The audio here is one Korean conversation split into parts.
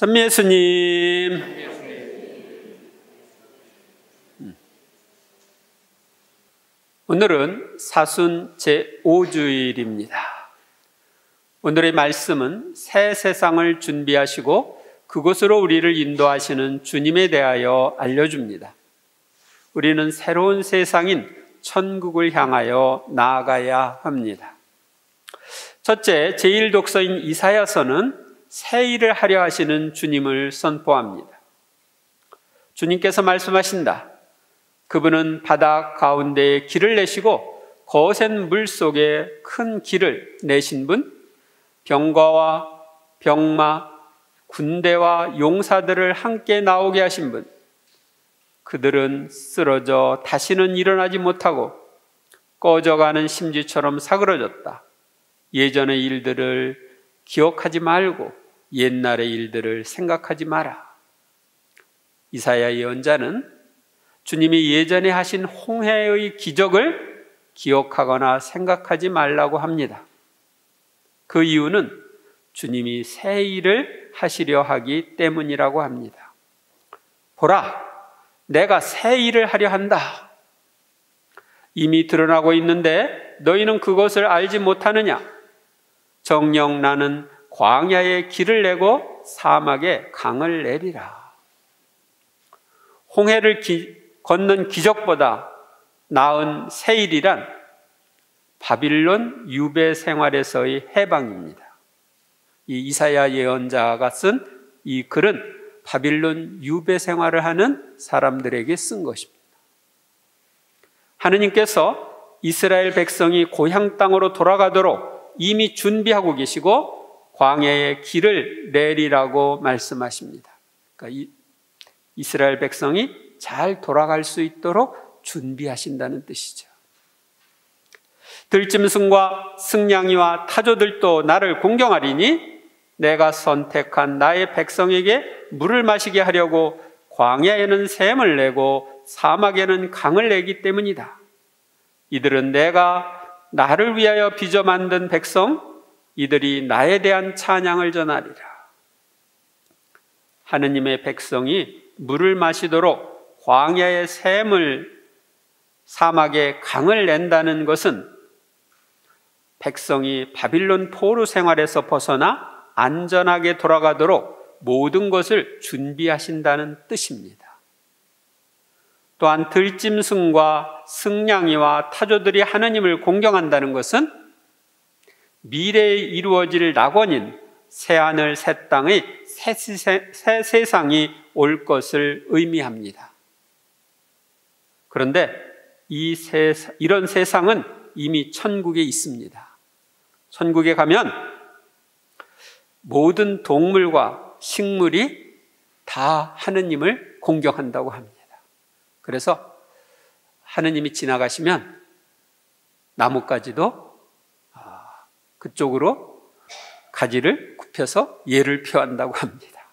찬미 예수님. 오늘은 사순 제5주일입니다. 오늘의 말씀은 새 세상을 준비하시고 그곳으로 우리를 인도하시는 주님에 대하여 알려줍니다. 우리는 새로운 세상인 천국을 향하여 나아가야 합니다. 첫째, 제1독서인 이사야서는 새 일을 하려 하시는 주님을 선포합니다. 주님께서 말씀하신다. 그분은 바다 가운데에 길을 내시고 거센 물 속에 큰 길을 내신 분, 병거와 병마, 군대와 용사들을 함께 나오게 하신 분, 그들은 쓰러져 다시는 일어나지 못하고 꺼져가는 심지처럼 사그러졌다. 예전의 일들을 기억하지 말고 옛날의 일들을 생각하지 마라. 이사야 예언자는 주님이 예전에 하신 홍해의 기적을 기억하거나 생각하지 말라고 합니다. 그 이유는 주님이 새 일을 하시려 하기 때문이라고 합니다. 보라, 내가 새 일을 하려 한다. 이미 드러나고 있는데 너희는 그것을 알지 못하느냐? 정녕 나는 광야에 길을 내고 사막에 강을 내리라. 홍해를 걷는 기적보다 나은 새 일이란 바빌론 유배 생활에서의 해방입니다. 이 이사야 예언자가 쓴 이 글은 바빌론 유배 생활을 하는 사람들에게 쓴 것입니다. 하느님께서 이스라엘 백성이 고향 땅으로 돌아가도록 이미 준비하고 계시고 광야에 길을 내리라고 말씀하십니다. 그러니까 이스라엘 백성이 잘 돌아갈 수 있도록 준비하신다는 뜻이죠. 들짐승과 승냥이와 타조들도 나를 공경하리니 내가 선택한 나의 백성에게 물을 마시게 하려고 광야에는 샘을 내고 사막에는 강을 내기 때문이다. 이들은 내가 나를 위하여 빚어 만든 백성, 이들이 나에 대한 찬양을 전하리라. 하느님의 백성이 물을 마시도록 광야의 샘을, 사막에 강을 낸다는 것은 백성이 바빌론 포로 생활에서 벗어나 안전하게 돌아가도록 모든 것을 준비하신다는 뜻입니다. 또한 들짐승과 승냥이와 타조들이 하느님을 공경한다는 것은 미래에 이루어질 낙원인 새하늘 새 땅의 새 세상이 올 것을 의미합니다. 그런데 이런 세상은 이미 천국에 있습니다. 천국에 가면 모든 동물과 식물이 다 하느님을 공경한다고 합니다. 그래서 하느님이 지나가시면 나뭇가지도 그쪽으로 가지를 굽혀서 예를 표한다고 합니다.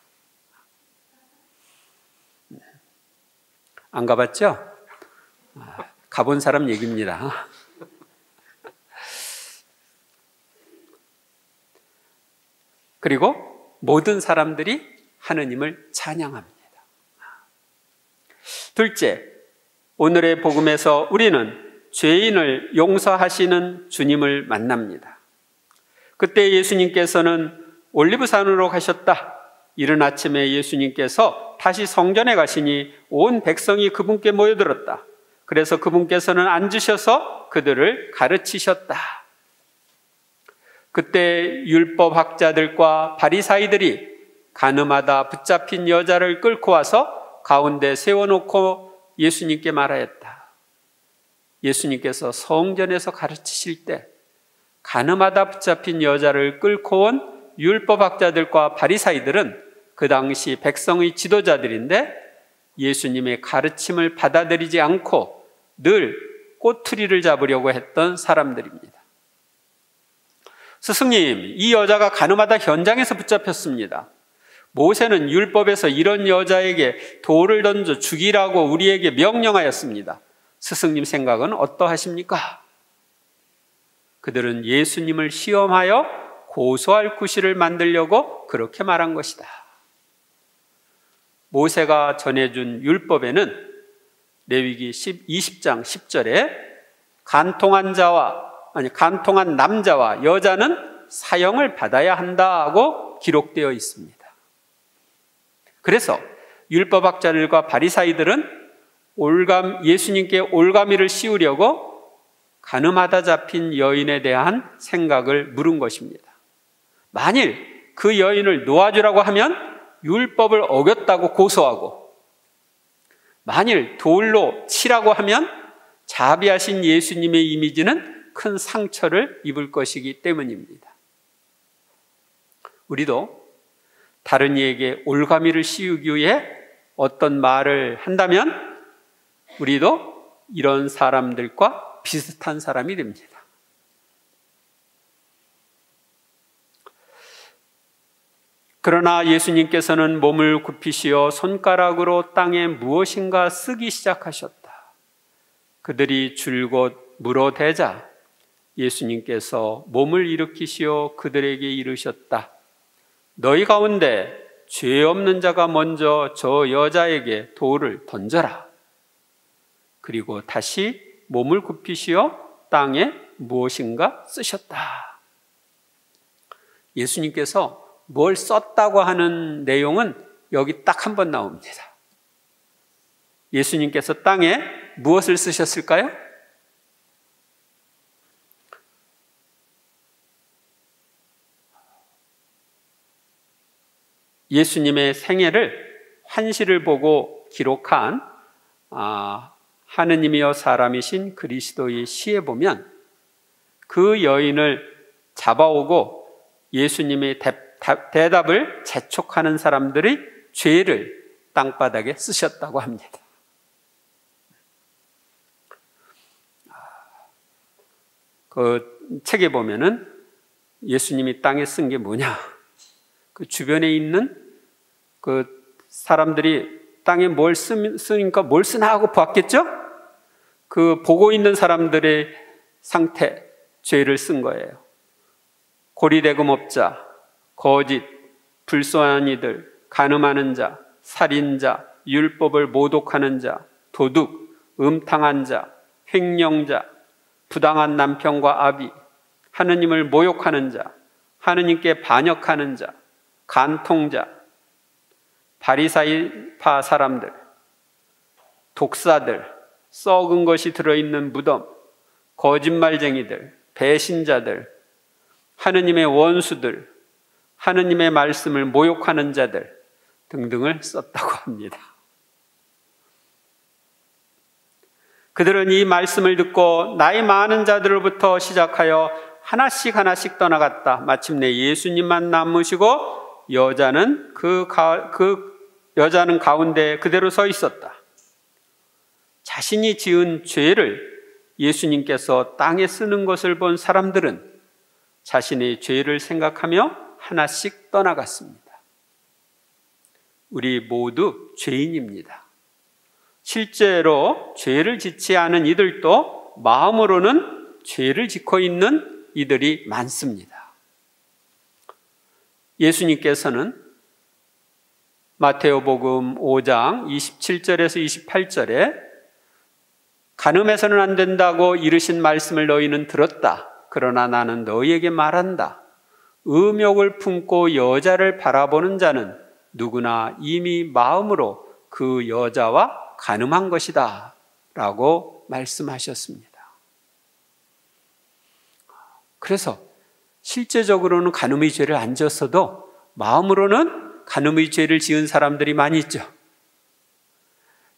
안 가봤죠? 가본 사람 얘기입니다. 그리고 모든 사람들이 하느님을 찬양합니다. 둘째, 오늘의 복음에서 우리는 죄인을 용서하시는 주님을 만납니다. 그때 예수님께서는 올리브산으로 가셨다. 이른 아침에 예수님께서 다시 성전에 가시니 온 백성이 그분께 모여들었다. 그래서 그분께서는 앉으셔서 그들을 가르치셨다. 그때 율법학자들과 바리사이들이 가늠하다 붙잡힌 여자를 끌고 와서 가운데 세워놓고 예수님께 말하였다. 예수님께서 성전에서 가르치실 때 가늠하다 붙잡힌 여자를 끌고 온 율법학자들과 바리사이들은 그 당시 백성의 지도자들인데 예수님의 가르침을 받아들이지 않고 늘 꼬투리를 잡으려고 했던 사람들입니다. 스승님, 이 여자가 가늠하다 현장에서 붙잡혔습니다. 모세는 율법에서 이런 여자에게 돌을 던져 죽이라고 우리에게 명령하였습니다. 스승님 생각은 어떠하십니까? 그들은 예수님을 시험하여 고소할 구실을 만들려고 그렇게 말한 것이다. 모세가 전해준 율법에는 레위기 20장 10절에 간통한 남자와 여자는 사형을 받아야 한다고 기록되어 있습니다. 그래서 율법학자들과 바리사이들은 예수님께 올가미를 씌우려고 가늠하다 잡힌 여인에 대한 생각을 물은 것입니다. 만일 그 여인을 놓아주라고 하면 율법을 어겼다고 고소하고, 만일 돌로 치라고 하면 자비하신 예수님의 이미지는 큰 상처를 입을 것이기 때문입니다. 우리도 다른 이에게 올가미를 씌우기 위해 어떤 말을 한다면 우리도 이런 사람들과 비슷한 사람이 됩니다. 그러나 예수님께서는 몸을 굽히시어 손가락으로 땅에 무엇인가 쓰기 시작하셨다. 그들이 줄곧 물어대자 예수님께서 몸을 일으키시어 그들에게 이르셨다. 너희 가운데 죄 없는 자가 먼저 저 여자에게 돌을 던져라. 그리고 다시 몸을 굽히시어 땅에 무엇인가 쓰셨다. 예수님께서 뭘 썼다고 하는 내용은 여기 딱 한 번 나옵니다. 예수님께서 땅에 무엇을 쓰셨을까요? 예수님의 생애를 환시를 보고 기록한 하느님이여 사람이신 그리스도의 시에 보면 그 여인을 잡아오고 예수님의 대답을 재촉하는 사람들의 죄를 땅바닥에 쓰셨다고 합니다. 그 책에 보면은 예수님이 땅에 쓴 게 뭐냐? 그 주변에 있는 그 사람들이 땅에 뭘 쓰니까 뭘 쓰나 하고 보았겠죠? 그 보고 있는 사람들의 상태, 죄를 쓴 거예요. 고리대금업자, 거짓, 불소한 이들, 간음하는 자, 살인자, 율법을 모독하는 자, 도둑, 음탕한 자, 횡령자, 부당한 남편과 아비, 하느님을 모욕하는 자, 하느님께 반역하는 자, 간통자, 바리사이파 사람들, 독사들, 썩은 것이 들어있는 무덤, 거짓말쟁이들, 배신자들, 하느님의 원수들, 하느님의 말씀을 모욕하는 자들 등등을 썼다고 합니다. 그들은 이 말씀을 듣고 나이 많은 자들로부터 시작하여 하나씩 떠나갔다. 마침내 예수님만 남으시고 여자는 여자는 가운데 그대로 서 있었다. 자신이 지은 죄를 예수님께서 땅에 쓰는 것을 본 사람들은 자신의 죄를 생각하며 하나씩 떠나갔습니다. 우리 모두 죄인입니다. 실제로 죄를 짓지 않은 이들도 마음으로는 죄를 짓고 있는 이들이 많습니다. 예수님께서는 마태오복음 5장 27절에서 28절에 간음해서는 안 된다고 이르신 말씀을 너희는 들었다. 그러나 나는 너희에게 말한다. 음욕을 품고 여자를 바라보는 자는 누구나 이미 마음으로 그 여자와 간음한 것이다 라고 말씀하셨습니다. 그래서 실제적으로는 간음의 죄를 안 지었어도 마음으로는 간음의 죄를 지은 사람들이 많이 있죠.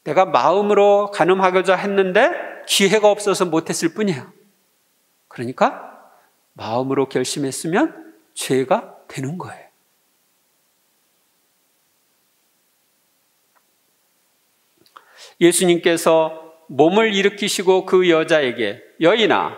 내가 마음으로 간음하고자 했는데 기회가 없어서 못했을 뿐이에요. 그러니까 마음으로 결심했으면 죄가 되는 거예요. 예수님께서 몸을 일으키시고 그 여자에게 여인아,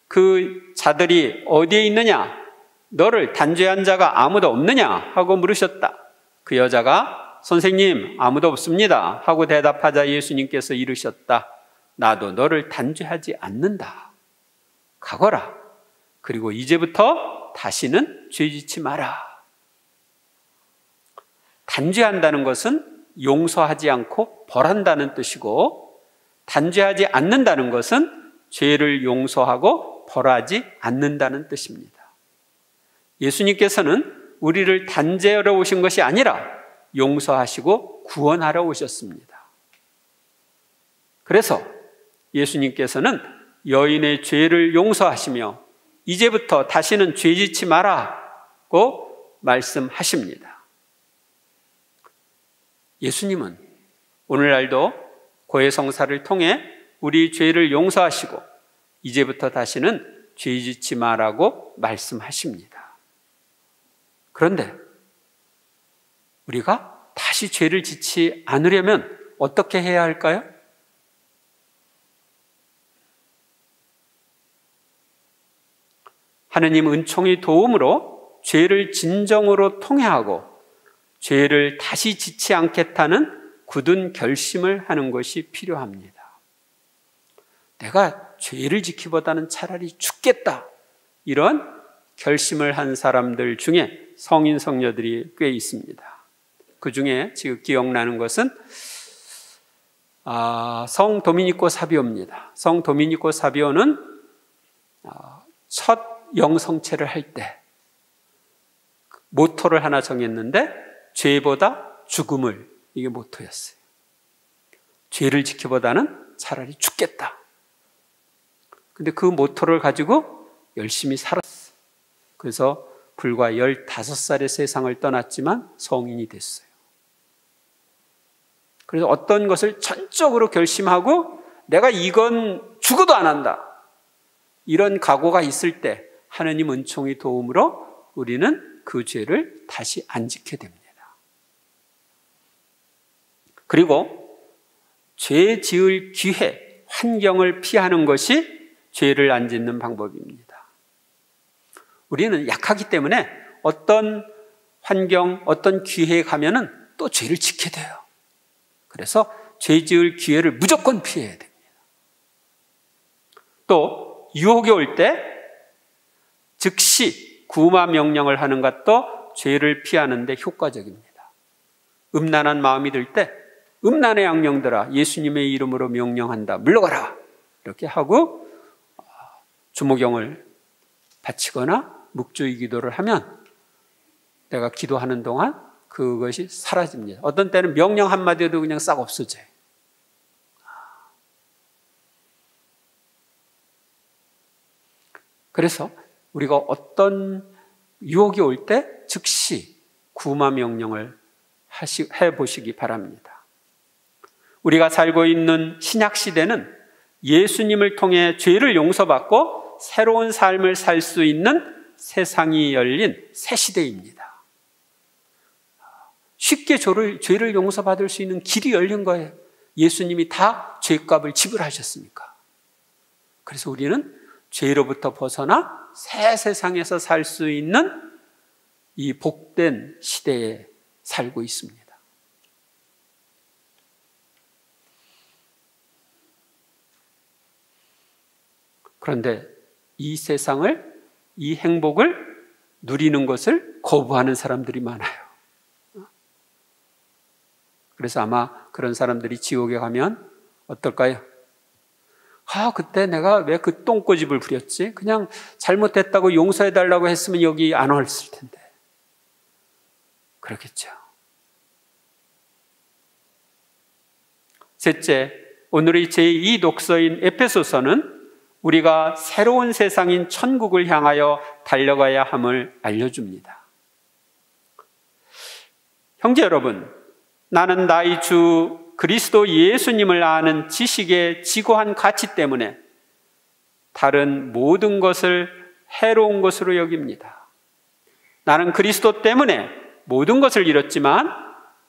그 자들이 어디에 있느냐? 너를 단죄한 자가 아무도 없느냐? 하고 물으셨다. 그 여자가 선생님 아무도 없습니다 하고 대답하자 예수님께서 이르셨다. 나도 너를 단죄하지 않는다. 가거라. 그리고 이제부터 다시는 죄짓지 마라. 단죄한다는 것은 용서하지 않고 벌한다는 뜻이고, 단죄하지 않는다는 것은 죄를 용서하고 벌하지 않는다는 뜻입니다. 예수님께서는 우리를 단죄하러 오신 것이 아니라 용서하시고 구원하러 오셨습니다. 그래서 예수님께서는 여인의 죄를 용서하시며 이제부터 다시는 죄짓지 마라고 말씀하십니다. 예수님은 오늘날도 고해성사를 통해 우리 죄를 용서하시고 이제부터 다시는 죄짓지 마라고 말씀하십니다. 그런데 우리가 다시 죄를 짓지 않으려면 어떻게 해야 할까요? 하느님 은총의 도움으로 죄를 진정으로 통회하고 죄를 다시 짓지 않겠다는 굳은 결심을 하는 것이 필요합니다. 내가 죄를 지키보다는 차라리 죽겠다, 이런 결심을 한 사람들 중에 성인 성녀들이 꽤 있습니다. 그 중에 지금 기억나는 것은 성 도미니코 사비오입니다. 성 도미니코 사비오는 첫 영성체를 할 때 모토를 하나 정했는데 죄보다 죽음을, 이게 모토였어요. 죄를 지키보다는 차라리 죽겠다. 근데 그 모토를 가지고 열심히 살았어요. 그래서 불과 15살에 세상을 떠났지만 성인이 됐어요. 그래서 어떤 것을 전적으로 결심하고 내가 이건 죽어도 안 한다, 이런 각오가 있을 때 하느님 은총의 도움으로 우리는 그 죄를 다시 안 지게 됩니다. 그리고 죄 지을 기회, 환경을 피하는 것이 죄를 안 짓는 방법입니다. 우리는 약하기 때문에 어떤 환경, 어떤 기회에 가면은 또 죄를 짓게 돼요. 그래서 죄 지을 기회를 무조건 피해야 됩니다. 또 유혹이 올 때 즉시 구마 명령을 하는 것도 죄를 피하는 데 효과적입니다. 음란한 마음이 들 때 음란의 양령들아 예수님의 이름으로 명령한다, 물러가라, 이렇게 하고 주모경을 바치거나 묵주의 기도를 하면 내가 기도하는 동안 그것이 사라집니다. 어떤 때는 명령 한마디도 그냥 싹 없어져요. 그래서 우리가 어떤 유혹이 올 때 즉시 구마 명령을 해보시기 바랍니다. 우리가 살고 있는 신약 시대는 예수님을 통해 죄를 용서받고 새로운 삶을 살 수 있는 세상이 열린 새 시대입니다. 쉽게 죄를 용서받을 수 있는 길이 열린 거예요. 예수님이 다 죄값을 지불하셨으니까. 그래서 우리는 죄로부터 벗어나 새 세상에서 살 수 있는 이 복된 시대에 살고 있습니다. 그런데 이 세상을, 이 행복을 누리는 것을 거부하는 사람들이 많아요. 그래서 아마 그런 사람들이 지옥에 가면 어떨까요? 그때 내가 왜 그 똥꼬집을 부렸지? 그냥 잘못했다고 용서해달라고 했으면 여기 안 왔을 텐데. 그렇겠죠. 셋째, 오늘의 제2 독서인 에페소서는 우리가 새로운 세상인 천국을 향하여 달려가야 함을 알려줍니다. 형제 여러분, 나는 나의 주 그리스도 예수님을 아는 지식의 지고한 가치 때문에 다른 모든 것을 해로운 것으로 여깁니다. 나는 그리스도 때문에 모든 것을 잃었지만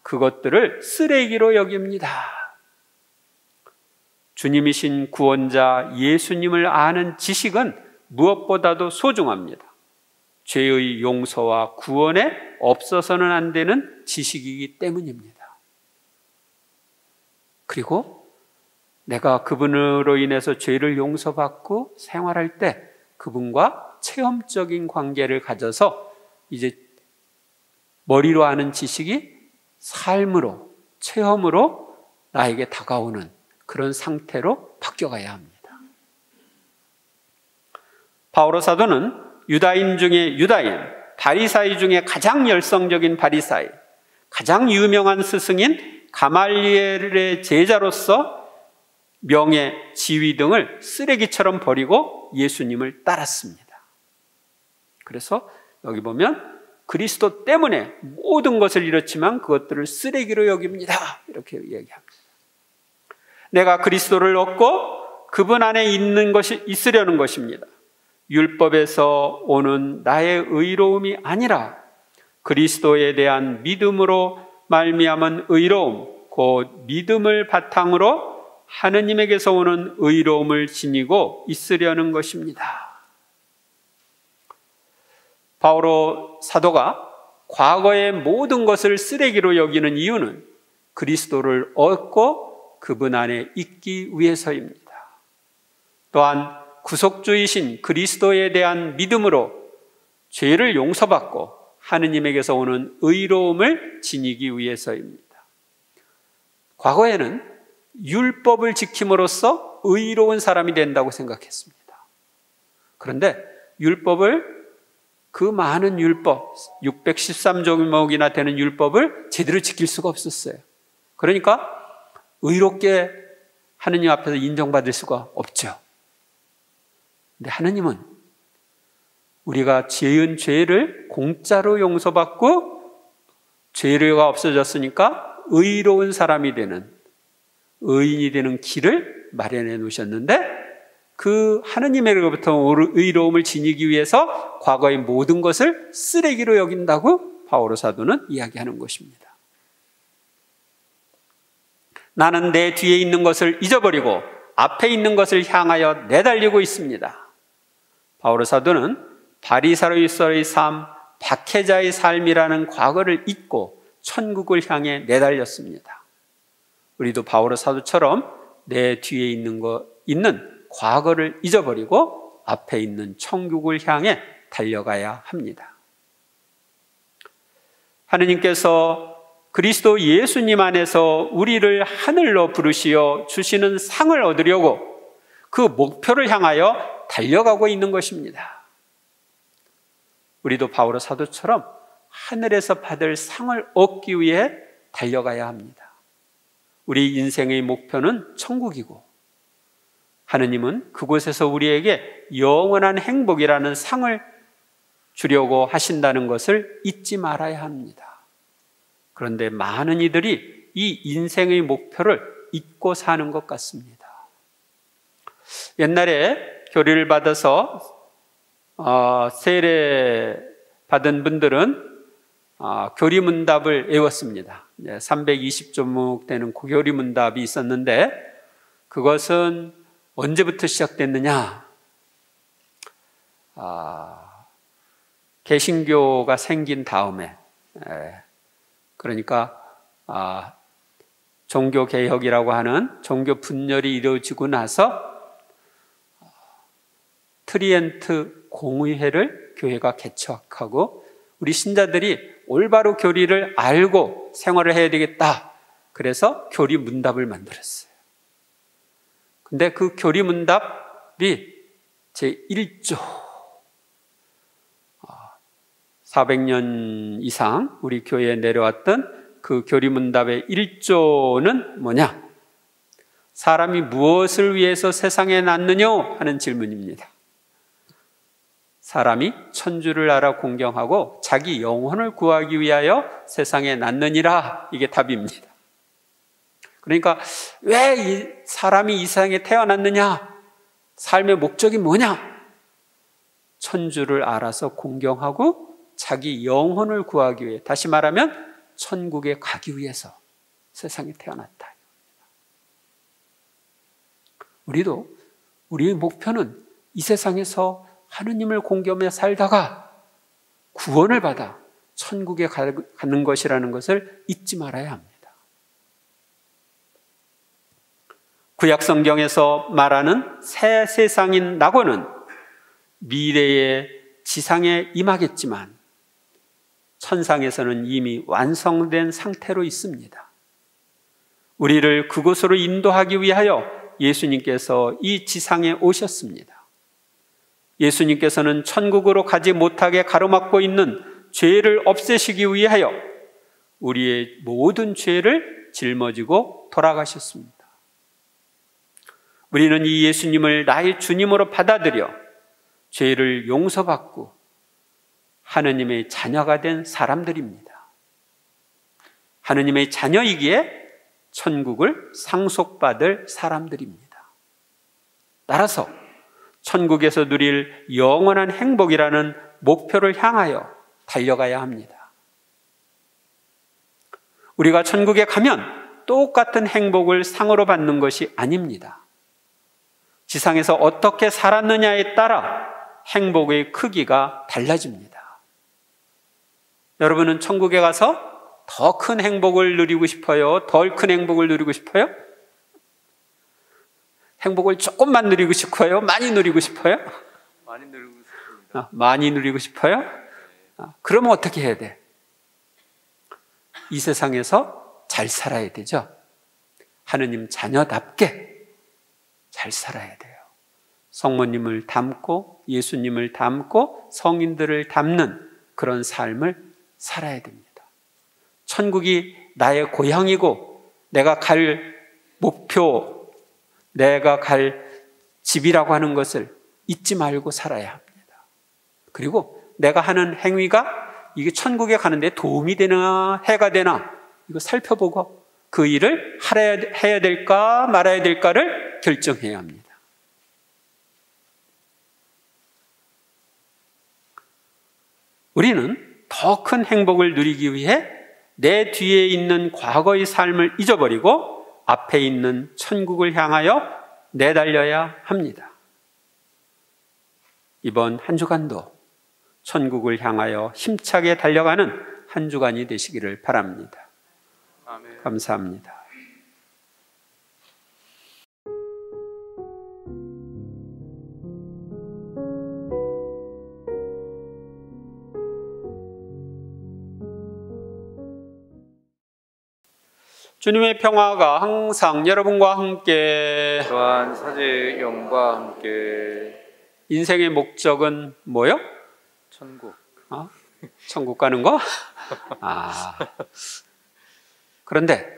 그것들을 쓰레기로 여깁니다. 주님이신 구원자 예수님을 아는 지식은 무엇보다도 소중합니다. 죄의 용서와 구원에 없어서는 안 되는 지식이기 때문입니다. 그리고 내가 그분으로 인해서 죄를 용서받고 생활할 때 그분과 체험적인 관계를 가져서 이제 머리로 아는 지식이 삶으로 체험으로 나에게 다가오는 그런 상태로 바뀌어가야 합니다. 바오로 사도는 유다인 중에 유다인, 바리사이 중에 가장 열성적인 바리사이, 가장 유명한 스승인 가말리엘의 제자로서 명예, 지위 등을 쓰레기처럼 버리고 예수님을 따랐습니다. 그래서 여기 보면 그리스도 때문에 모든 것을 잃었지만 그것들을 쓰레기로 여깁니다. 이렇게 얘기합니다. 내가 그리스도를 얻고 그분 안에 있는 것이 있으려는 것입니다. 율법에서 오는 나의 의로움이 아니라 그리스도에 대한 믿음으로 말미암은 의로움, 곧 믿음을 바탕으로 하느님에게서 오는 의로움을 지니고 있으려는 것입니다. 바오로 사도가 과거의 모든 것을 쓰레기로 여기는 이유는 그리스도를 얻고 그분 안에 있기 위해서입니다. 또한 구속주이신 그리스도에 대한 믿음으로 죄를 용서받고 하느님에게서 오는 의로움을 지니기 위해서입니다. 과거에는 율법을 지킴으로써 의로운 사람이 된다고 생각했습니다. 그런데 율법을, 그 많은 율법, 613조목이나 되는 율법을 제대로 지킬 수가 없었어요. 그러니까 의롭게 하느님 앞에서 인정받을 수가 없죠. 근데 하느님은 우리가 지은 죄를 공짜로 용서받고 죄가 없어졌으니까 의로운 사람이 되는, 의인이 되는 길을 마련해 놓으셨는데, 그 하느님으로부터 의로움을 지니기 위해서 과거의 모든 것을 쓰레기로 여긴다고 바오로 사도는 이야기하는 것입니다. 나는 내 뒤에 있는 것을 잊어버리고 앞에 있는 것을 향하여 내달리고 있습니다. 바오로 사도는 바리사로서의 삶, 박해자의 삶이라는 과거를 잊고 천국을 향해 내달렸습니다. 우리도 바오로 사도처럼 내 뒤에 있는 과거를 잊어버리고 앞에 있는 천국을 향해 달려가야 합니다. 하느님께서 그리스도 예수님 안에서 우리를 하늘로 부르시어 주시는 상을 얻으려고 그 목표를 향하여 달려가고 있는 것입니다. 우리도 바오로 사도처럼 하늘에서 받을 상을 얻기 위해 달려가야 합니다. 우리 인생의 목표는 천국이고 하느님은 그곳에서 우리에게 영원한 행복이라는 상을 주려고 하신다는 것을 잊지 말아야 합니다. 그런데 많은 이들이 이 인생의 목표를 잊고 사는 것 같습니다. 옛날에 교리를 받아서 세례 받은 분들은 교리문답을 외웠습니다. 320조목 되는 교리문답이 있었는데, 그것은 언제부터 시작됐느냐? 개신교가 생긴 다음에, 그러니까 종교개혁이라고 하는 종교 분열이 이루어지고 나서 트리엔트 공의회를 교회가 개척하고 우리 신자들이 올바로 교리를 알고 생활을 해야 되겠다. 그래서 교리문답을 만들었어요. 근데 그 교리문답이 제1조 400년 이상 우리 교회에 내려왔던 그 교리문답의 1조는 뭐냐? 사람이 무엇을 위해서 세상에 났느냐 하는 질문입니다. 사람이 천주를 알아 공경하고 자기 영혼을 구하기 위하여 세상에 났느니라. 이게 답입니다. 그러니까 왜 이 사람이 이 세상에 태어났느냐? 삶의 목적이 뭐냐? 천주를 알아서 공경하고 자기 영혼을 구하기 위해, 다시 말하면 천국에 가기 위해서 세상에 태어났다. 우리도 우리의 목표는 이 세상에서 하느님을 공경하며 살다가 구원을 받아 천국에 가는 것이라는 것을 잊지 말아야 합니다. 구약 성경에서 말하는 새 세상인 낙원은 미래의 지상에 임하겠지만 천상에서는 이미 완성된 상태로 있습니다. 우리를 그곳으로 인도하기 위하여 예수님께서 이 지상에 오셨습니다. 예수님께서는 천국으로 가지 못하게 가로막고 있는 죄를 없애시기 위하여 우리의 모든 죄를 짊어지고 돌아가셨습니다. 우리는 이 예수님을 나의 주님으로 받아들여 죄를 용서받고 하느님의 자녀가 된 사람들입니다. 하느님의 자녀이기에 천국을 상속받을 사람들입니다. 따라서 천국에서 누릴 영원한 행복이라는 목표를 향하여 달려가야 합니다. 우리가 천국에 가면 똑같은 행복을 상으로 받는 것이 아닙니다. 지상에서 어떻게 살았느냐에 따라 행복의 크기가 달라집니다. 여러분은 천국에 가서 더 큰 행복을 누리고 싶어요? 덜 큰 행복을 누리고 싶어요? 행복을 조금만 누리고 싶어요? 많이 누리고 싶어요? 많이 누리고 싶습니다. 많이 누리고 싶어요? 그러면 어떻게 해야 돼? 이 세상에서 잘 살아야 되죠. 하느님 자녀답게 잘 살아야 돼요. 성모님을 닮고 예수님을 닮고 성인들을 닮는 그런 삶을 살아야 됩니다. 천국이 나의 고향이고 내가 갈 목표, 내가 갈 집이라고 하는 것을 잊지 말고 살아야 합니다. 그리고 내가 하는 행위가 이게 천국에 가는데 도움이 되나 해가 되나 이거 살펴보고 그 일을 해야 될까 말아야 될까를 결정해야 합니다. 우리는 더 큰 행복을 누리기 위해 내 뒤에 있는 과거의 삶을 잊어버리고 앞에 있는 천국을 향하여 내달려야 합니다. 이번 한 주간도 천국을 향하여 힘차게 달려가는 한 주간이 되시기를 바랍니다. 아멘. 감사합니다. 주님의 평화가 항상 여러분과 함께. 또한 사제의 영과 함께. 인생의 목적은 뭐요? 천국. 천국 가는 거? 그런데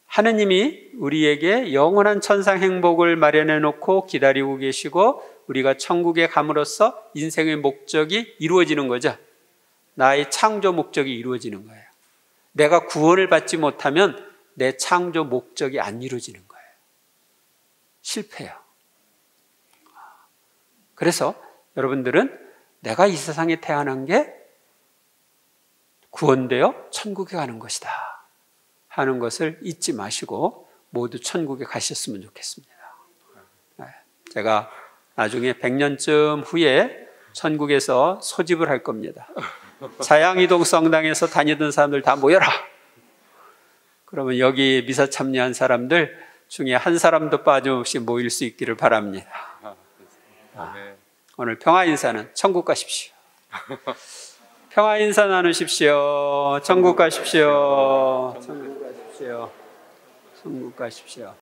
하느님이 우리에게 영원한 천상 행복을 마련해 놓고 기다리고 계시고 우리가 천국에 감으로써 인생의 목적이 이루어지는 거죠. 나의 창조 목적이 이루어지는 거예요. 내가 구원을 받지 못하면 내 창조 목적이 안 이루어지는 거예요. 실패해요. 그래서 여러분들은 내가 이 세상에 태어난 게 구원되어 천국에 가는 것이다 하는 것을 잊지 마시고 모두 천국에 가셨으면 좋겠습니다. 제가 나중에 100년쯤 후에 천국에서 소집을 할 겁니다. 자양이동 성당에서 다니던 사람들 다 모여라. 그러면 여기 미사 참여한 사람들 중에 한 사람도 빠짐없이 모일 수 있기를 바랍니다. 오늘 평화 인사는 천국 가십시오. 평화 인사 나누십시오. 천국 가십시오. 천국 가십시오. 천국 가십시오.